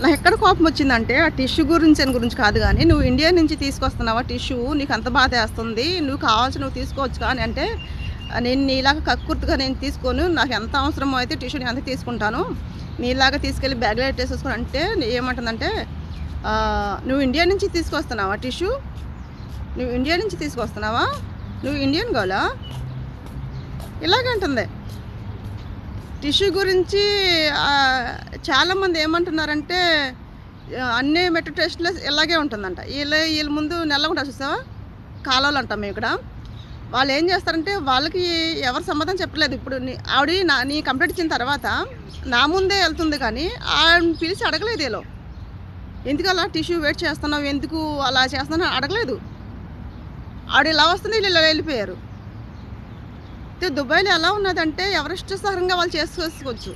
నాకెక్కడ కోపం వచ్చిందంటే, ఆ టిష్యూ గురించి కాదు గానీ, "నువ్వు ఇండియా నుంచి తీసుకొస్తున్నావా టిష్యూ? నీకంత బాధేస్తుంది. నువ్వు కావాల్సి నువ్వు తీసుకోవచ్చుగా" అని అంటే, నేను నీలాగా కక్కుర్తిగా నేను తీసుకోను. నాకెంత అవసరమో అయితే టిష్యూ నేను అంతే తీసుకుంటాను. నీలాగా తీసుకెళ్ళి బ్యాగ్‌లో ఎట్టేసేసుకొని అంటే ఏమంటుందంటే, "నువ్వు ఇండియా నుంచి తీసుకొస్తున్నావా టిష్యూ? నువ్వు ఇండియా నుంచి తీసుకొస్తున్నావా? నువ్వు ఇండియన్ గర్లా?" ఇలాగంటుంది. టిష్యూ గురించి చాలామంది ఏమంటున్నారంటే అన్ని మెట్రో స్టేషన్‌లో ఇలాగే ఉంటుందంట. ఈళ్ళ ముందు నల్లగుంటారు చూసావా? కాలోళ్ళు అంటాం మేము ఇక్కడ. వాళ్ళు ఏం చేస్తారంటే వాళ్ళకి ఎవరు సమాధానం చెప్పలేదు. ఇప్పుడు నీ కంప్లెయింట్ ఇచ్చిన తర్వాత నా ముందే ఎళ్తుంది కానీ ఆవిడని పిలిచి అడగలేదు ఈళ్ళు. ఎందుకలా టిష్యూ వెయిట్ చేస్తున్నావు? ఎందుకు అలా చేస్తున్నావు? అడగలేదు. ఆవిడ ఇలా వస్తుంది ఈళ్ళు ఇలా వెళ్ళిపోయారు. దుబాయ్‌లో ఎలా ఉన్నదంటే ఎవరిష్టసారంగా వాళ్ళు చేసుకోవచ్చు.